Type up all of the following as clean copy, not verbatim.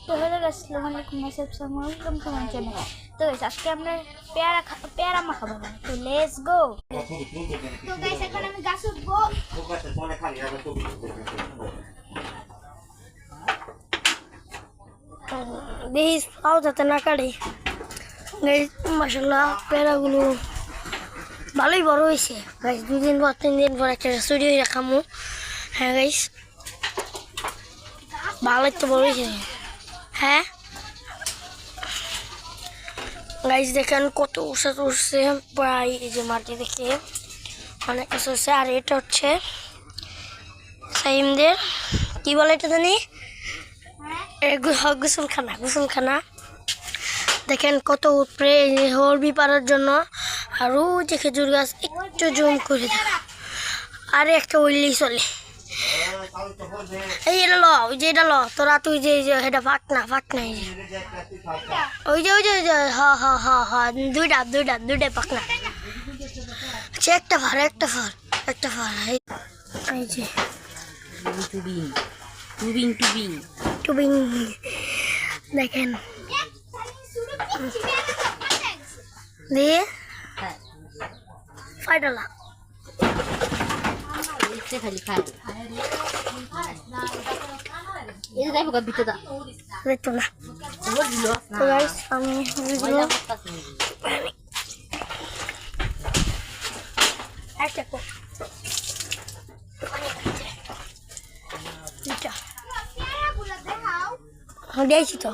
তো hello guys, আসসালামু আলাইকুম, ওয়েলকাম টু মাই চ্যানেল। তো গাইস আজকে আমরা পেয়ারা মাখাবো। তো লেটস গো। তো গাইস এখন আমি গাছ উঠবো। দেখিস পাও যাতে না কাটে। গাইস মাশাআল্লাহ পেয়ারাগুলো ভালোই বড় হয়েছে গাইস। 2 দিন পর 3 দিন পর একটা স্টুডিও রাখামু। হ্যাঁ গাইস ভালোই তো বড় হয়েছে। হ্যাঁ গাইস দেখেন কত উঁচা উঠছে, প্রায় এই যে মাটি দেখে অনেক কিছু হচ্ছে। আর এটা হচ্ছে সাইমদের কি বলে এটা জানি, গোসলখানা দেখেন কত উপরে হরবি পাড়ার জন্য। আর ওই যে খেজুর গাছ একটু জুম করে দেখ, আরে একটা উইলি চলে। এই এটা ল, ওই যে এটা ল তোরা, তুই যে এটা ফাঁক না এই যে ওই যে হ দুইটা পাক না। আচ্ছা একটা ফার এই যে টুবিং দেখেন দিয়ে ফাইডালা খালি খাই এই যাইবো গা ভিতরে দা দেখতো না। তো গাইস আমি একটা কো এটা দিয়েছি তো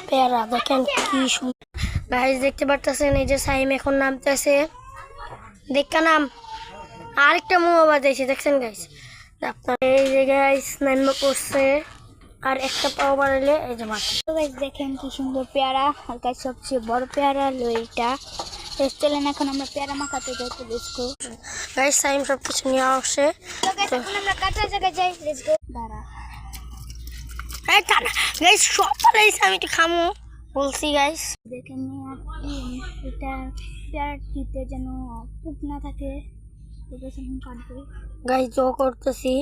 পেয়ারা দেখেন কি সুন্দর। গাইস দেখতে পারতেছেন এই যে সাইম এখন নামতেছে, দেখা নাম আরেকটা মুহ বাজাইছে দেখছেন গাইস। আপনার এই যে গাইস নামে পড়ছে আর একটা পাও বাড়ালে এই যে মাটি। তো গাইস দেখেন কি সুন্দর পেয়ারা, আর গাইস সবচেয়ে বড় পেয়ারা হলো এইটা। চলেন এখন আমরা পেয়ারা মাখাতে যাই। তো লেটস গো গাইস সাইম সব কিছু নিয়ে আসে। তো গাইস এখন আমরা কাটার জায়গায় যাই। Let's go. দাঁড়া এই কাটা গাইস সব পালাইছে, আমি তো খামু বলছি গাইস। দেখেন এটা পেয়ারাটিতে যেন পোক না থাকে, কাটবো গাইস জো করতেছি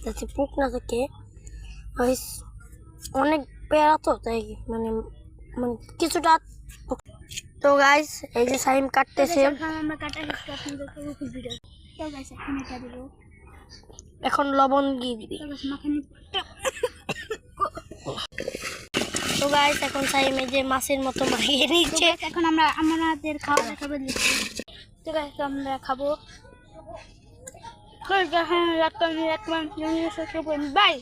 যাতে পোক না থাকে। গাইস অনেক পেয়ারা তো তাই মানে কিছুটা। তো গাইস এই যে সাইম কাটতেছে, আমরা কাটা হিসেবে আপনাদেরকে ভিডিও। তো গাইস এখন এটা দিব, এখন লবণ দিয়ে দিবি। তো গাইস এখন সাইম এই যে মাছের মতো মাখিয়ে নিচ্ছে। এখন আমরা আমাদের খাওয়া দেখাবো। তো গাইস আমরা খাবো। বাই।